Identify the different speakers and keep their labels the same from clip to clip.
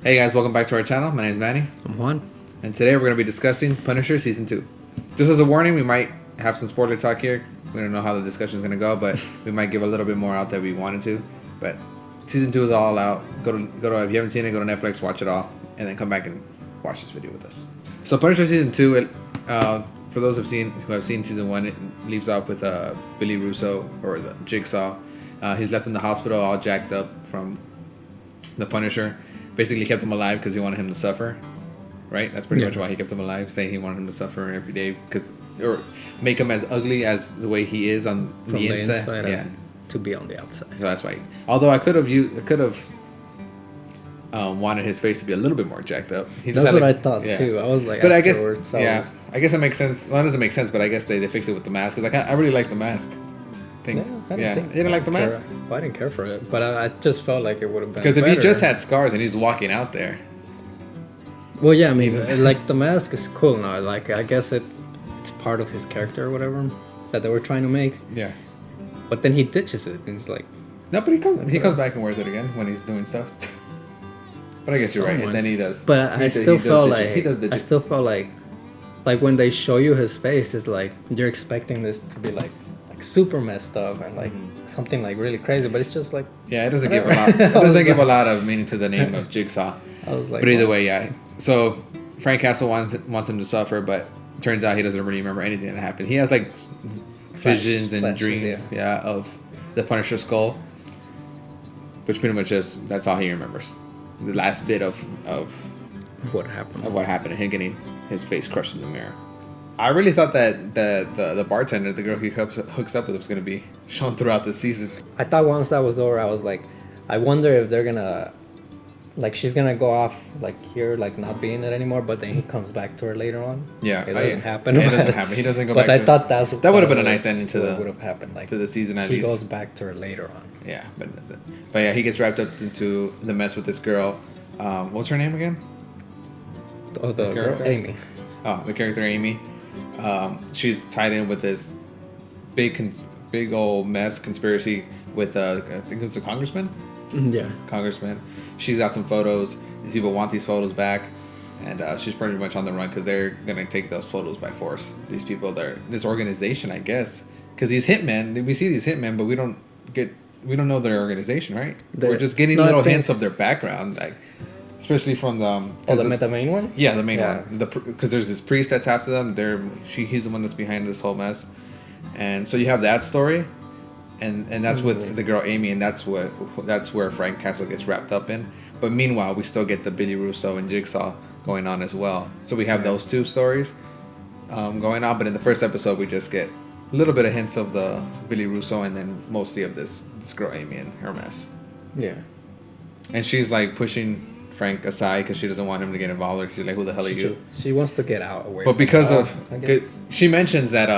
Speaker 1: Hey guys, welcome back to our channel. My name is Manny,
Speaker 2: I'm Juan.
Speaker 1: and today we're going to be discussing Punisher Season 2. Just as a warning, we might have some spoiler talk here. We don't know how the discussion is going to go, but we might give a little bit more out that we wanted to. But Season 2 is all out. Go to if you haven't seen it, go to Netflix, watch it all, and then come back and watch this video with us. So Punisher Season 2, for those who have seen Season 1, it leaves off with Billy Russo, or the Jigsaw. He's left in the hospital all jacked up from the Punisher. Basically kept him alive because he wanted him to suffer, right? That's pretty much why he kept him alive, saying he wanted him to suffer every day or make him as ugly as the way he is on the inside
Speaker 2: as to be on the outside.
Speaker 1: So that's why. Although I could have wanted his face to be a little bit more jacked up.
Speaker 2: That's what I thought too. I was like,
Speaker 1: but I guess I guess it makes sense. Well, it doesn't make sense, but I guess they fix it with the mask because I really like the mask. You didn't like the mask?
Speaker 2: Well, I didn't care for it, but I just felt like it would have been
Speaker 1: because if he just had scars and he's walking out there.
Speaker 2: Well, yeah, I mean, like the mask is cool now. Like I guess it's part of his character or whatever that they were trying to make.
Speaker 1: Yeah.
Speaker 2: But then he ditches it, and he's like,
Speaker 1: no, but he comes back and wears it again when he's doing stuff. But I guess you're right, and then he does.
Speaker 2: But I still felt like when they show you his face, it's like you're expecting this to be like super messed up and like something like really crazy, but it's just like
Speaker 1: it doesn't give a lot. It doesn't give a lot of meaning to the name of Jigsaw.
Speaker 2: I was like,
Speaker 1: but either way, yeah. So Frank Castle wants him to suffer, but it turns out he doesn't really remember anything that happened. He has like visions and dreams, of the Punisher skull, which pretty much that's all he remembers. The last bit of
Speaker 2: what happened.
Speaker 1: Of what happened, and him getting his face crushed in the mirror. I really thought that the bartender, the girl he hooks up with, was going to be shown throughout the season.
Speaker 2: I thought once that was over, I was like, I wonder if they're going to, like, she's going to go off, like, here, like, not being it anymore, but then he comes back to her later on.
Speaker 1: Yeah.
Speaker 2: It doesn't happen.
Speaker 1: It doesn't happen. He doesn't go back
Speaker 2: to her.
Speaker 1: But
Speaker 2: I thought that
Speaker 1: would have been a nice ending to
Speaker 2: would have happened. Like,
Speaker 1: to the season at least.
Speaker 2: He goes back to her later on.
Speaker 1: Yeah, but that's it. But yeah, he gets wrapped up into the mess with this girl. What's her name again?
Speaker 2: Oh, the girl? Amy.
Speaker 1: Oh, the character Amy. She's tied in with this big old mess conspiracy with I think it was the congressman.
Speaker 2: Yeah,
Speaker 1: congressman. She's got some photos. These people want these photos back, and she's pretty much on the run because they're gonna take those photos by force. These people, this organization, I guess, because these hitmen. We see these hitmen, but we don't know their organization, right? We're just getting little hints of their background, like. Especially from
Speaker 2: the main one.
Speaker 1: Yeah, the main one. Because there's this priest that's after them. He's the one that's behind this whole mess, and so you have that story, and that's with the girl Amy, and that's where Frank Castle gets wrapped up in. But meanwhile, we still get the Billy Russo and Jigsaw going on as well. So we have those two stories going on. But in the first episode, we just get a little bit of hints of the Billy Russo, and then mostly of this girl Amy and her mess.
Speaker 2: Yeah,
Speaker 1: and she's like pushing Frank aside because she doesn't want him to get involved. Or she's like, "Who the hell are you?"
Speaker 2: She wants to get out away.
Speaker 1: But because she mentions that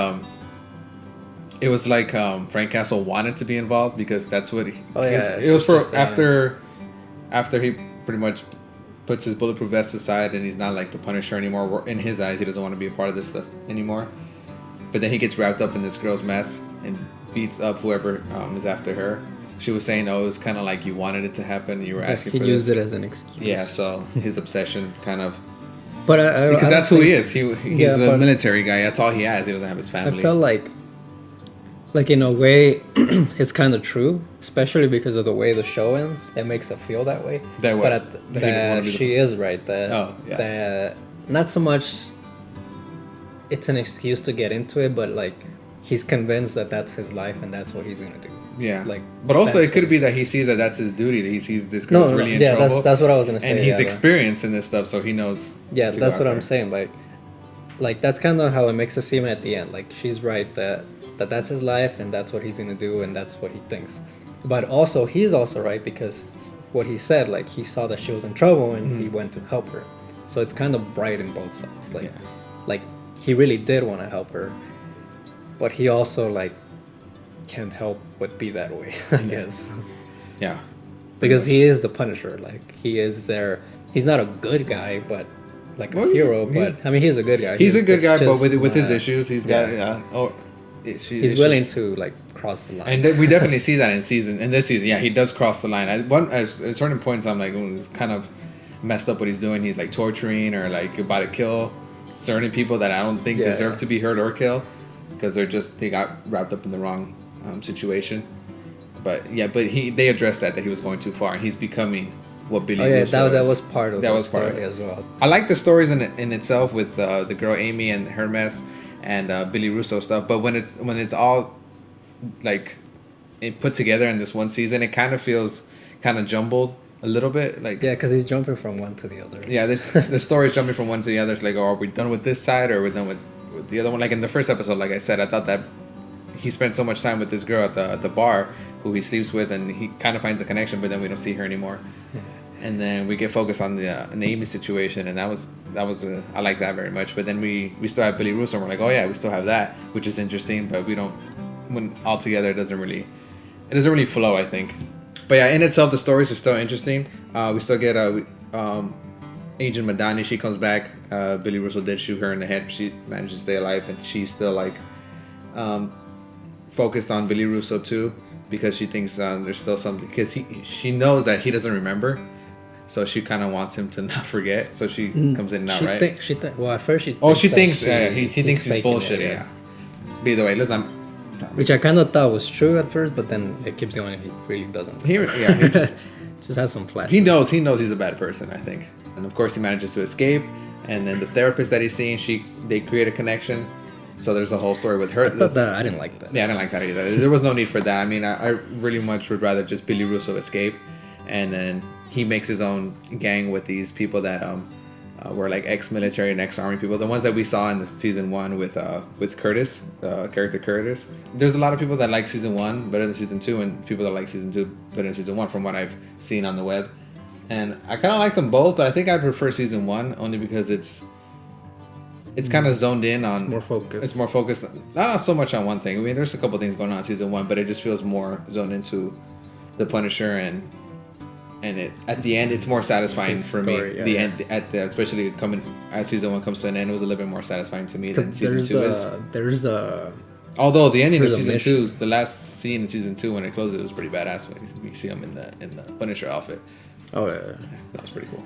Speaker 1: it was like Frank Castle wanted to be involved because that's what it was for after he pretty much puts his bulletproof vest aside and he's not like the Punisher anymore. In his eyes, he doesn't want to be a part of this stuff anymore. But then he gets wrapped up in this girl's mess and beats up whoever is after her. She was saying, "Oh, it was kind of like you wanted it to happen. You were asking for this."
Speaker 2: He used it as an excuse.
Speaker 1: Yeah, so his obsession kind of.
Speaker 2: But
Speaker 1: because that's who he is. He's a military guy. That's all he has. He doesn't have his family.
Speaker 2: I felt like in a way, it's kind of true, especially because of the way the show ends. It makes it feel that way. That she is right. That not so much. It's an excuse to get into it, but like he's convinced that that's his life and that's what he's gonna do.
Speaker 1: Yeah, but also it could be that he sees that that's his duty. That he sees this girl's really in trouble.
Speaker 2: That's what I was gonna say.
Speaker 1: And he's experienced in this stuff, so he knows.
Speaker 2: Yeah, that's what I'm saying. Like that's kind of how it makes it seem at the end. Like she's right that that's his life and that's what he's gonna do and that's what he thinks. But also he's also right because what he said, like he saw that she was in trouble and he went to help her. So it's kind of bright in both sides. Like he really did want to help her, but he also like can't help but be that way, I guess.
Speaker 1: Yeah.
Speaker 2: Because he is the Punisher. Like he is there. He's not a good guy, but like a hero. But I mean, he's a good guy.
Speaker 1: He's a good guy, but with his issues, he's got
Speaker 2: he's willing to like cross the line.
Speaker 1: And we definitely see that in this season. Yeah, he does cross the line. At certain points, I'm like, it's kind of messed up what he's doing. He's like torturing or like about to kill certain people that I don't think deserve to be hurt or killed because they got wrapped up in the wrong situation. But they addressed that he was going too far and he's becoming what Billy Russo is.
Speaker 2: That was part of the story as well.
Speaker 1: I like the stories in itself with the girl Amy and Hermes and Billy Russo stuff, but when it's all like put together in this one season, it kind of feels kind of jumbled a little bit. Like
Speaker 2: because he's jumping from one to the other.
Speaker 1: Yeah, the story's jumping from one to the other. It's like, oh, are we done with this side or are we done with the other one? Like in the first episode, like I said, I thought that he spent so much time with this girl at the bar who he sleeps with, and he kind of finds a connection, but then we don't see her anymore. And then we get focused on the Amy situation, and that was I like that very much. But then we still have Billy Russo, and we're like, oh yeah, we still have that, which is interesting. But we don't, when all together, it doesn't really flow, I think. But yeah, in itself, the stories are still interesting. We still get Agent Madani. She comes back. Billy Russo did shoot her in the head. She managed to stay alive, and she's still like focused on Billy Russo too, because she thinks there's still something. Because she knows that he doesn't remember. So she kind of wants him to not forget. So she comes in and out, right?
Speaker 2: Well, at first she thinks...
Speaker 1: Oh, she thinks... he thinks he's bullshitting, yeah. But either way, let's not...
Speaker 2: Which I kind of thought was true at first, but then it keeps going and he really doesn't.
Speaker 1: He just...
Speaker 2: just has some flash.
Speaker 1: He knows he's a bad person, I think. And of course he manages to escape. And then the therapist that he's seeing, they create a connection. So there's a whole story with her.
Speaker 2: I didn't like that.
Speaker 1: Yeah, I didn't like that either. There was no need for that. I mean, I really much would rather just Billy Russo escape. And then... he makes his own gang with these people that were like ex-military and ex-army people. The ones that we saw in the season 1 with Curtis, character Curtis. There's a lot of people that like season 1 better than season 2, and people that like season 2 better than season 1 from what I've seen on the web. And I kind of like them both, but I think I prefer season 1 only because it's kind of zoned in on... It's more focused. Not so much on one thing. I mean, there's a couple things going on in season 1, but it just feels more zoned into the Punisher and it at the end it's more satisfying for me. End especially coming as season 1 comes to an end, it was a little bit more satisfying to me than season 2 is. Although the ending of season 2, the last scene in season 2 when it closes, it was pretty badass when you see him in the Punisher outfit.
Speaker 2: Oh yeah,
Speaker 1: that was pretty cool.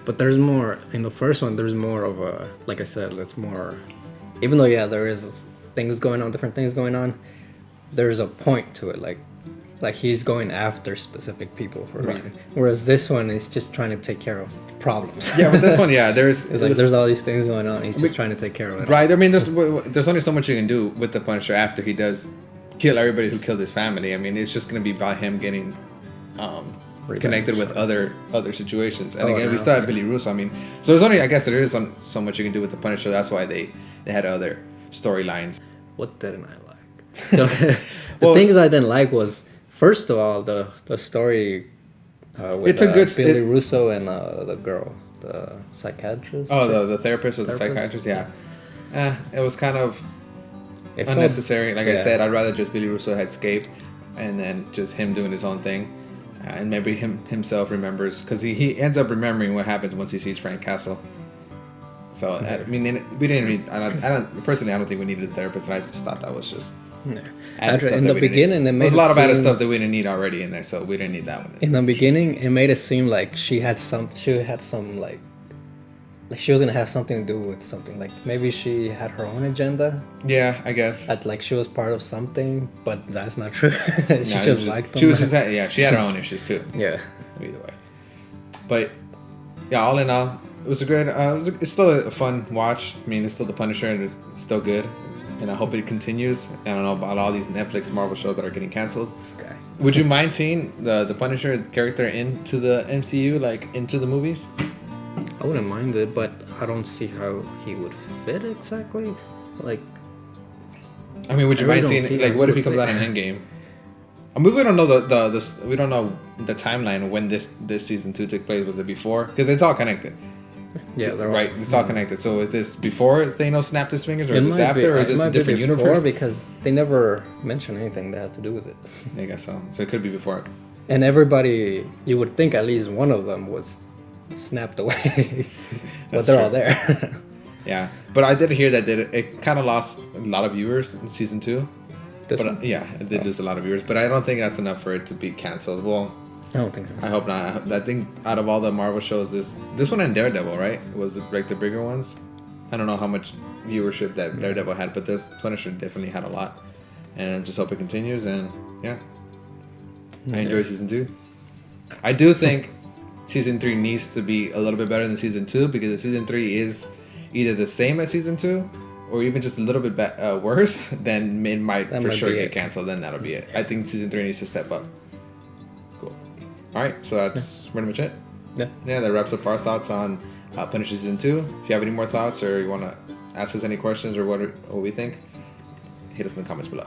Speaker 2: But there's more in the first one. There's more of a, like I said, it's more. Even though there is different things going on. There's a point to it, like he's going after specific people for a reason. Whereas this one is just trying to take care of problems.
Speaker 1: Yeah, but this one, there's
Speaker 2: all these things going on. He's just trying to take care of it.
Speaker 1: Right. I mean, there's only so much you can do with the Punisher after he does kill everybody who killed his family. I mean, it's just going to be about him getting connected with other situations. And again, we still have Billy Russo. I mean, so there is so much you can do with the Punisher. That's why they had other storylines.
Speaker 2: What didn't I like? The things I didn't like was, first of all, the story with Billy Russo and the girl, the psychiatrist.
Speaker 1: Oh, the therapist or the psychiatrist, yeah. It was kind of unnecessary. Like I said, I'd rather just Billy Russo had escaped and then just him doing his own thing. And maybe himself remembers, because he ends up remembering what happens once he sees Frank Castle. So, I mean, we didn't need, I don't think we needed a therapist, and I just thought that was just...
Speaker 2: In the beginning, it made
Speaker 1: there's a lot of added stuff that we didn't need already in there, so we didn't need that one.
Speaker 2: In the beginning, it made it seem like she had some like she was gonna have something to do with something. Like maybe she had her own agenda.
Speaker 1: Yeah, I guess.
Speaker 2: Like she was part of something, but that's not true. She liked them.
Speaker 1: She had her own issues too.
Speaker 2: Yeah.
Speaker 1: Either way, but yeah, all in all, it was a great. It's still a fun watch. I mean, it's still the Punisher, and it's still good. And I hope it continues. I don't know about all these Netflix Marvel shows that are getting canceled.
Speaker 2: Okay.
Speaker 1: Would you mind seeing the Punisher character into the MCU, like into the movies?
Speaker 2: I wouldn't mind it, but I don't see how he would fit exactly. Like,
Speaker 1: I mean, would you mind seeing like what if he comes out in Endgame? I mean, we don't know we don't know the timeline of when this season 2 took place. Was it before? Because it's all connected.
Speaker 2: Yeah, they're
Speaker 1: right. It's all connected. So is this before Thanos snapped his fingers, or is this after, or is this a different universe?
Speaker 2: Because they never mention anything that has to do with it.
Speaker 1: I guess so. So it could be before.
Speaker 2: And everybody, you would think at least one of them was snapped away, but they're all there.
Speaker 1: Yeah, but I did hear that it kind of lost a lot of viewers in season 2. It did lose a lot of viewers, but I don't think that's enough for it to be canceled. Well,
Speaker 2: I don't think so.
Speaker 1: I hope not. I think out of all the Marvel shows, this one and Daredevil, right, was like the bigger ones. I don't know how much viewership that Daredevil had, but this Punisher definitely had a lot. And I just hope it continues. And yeah, I enjoy season 2. I do think season 3 needs to be a little bit better than season 2, because if season 3 is either the same as season 2 or even just a little bit worse, then it might
Speaker 2: That
Speaker 1: for
Speaker 2: might
Speaker 1: sure
Speaker 2: be
Speaker 1: get
Speaker 2: it.
Speaker 1: canceled. Then that'll be it. I think season 3 needs to step up. Cool. All right, so that's pretty much it.
Speaker 2: Yeah.
Speaker 1: That wraps up our thoughts on Punisher season 2. If you have any more thoughts or you want to ask us any questions or what we think, hit us in the comments below.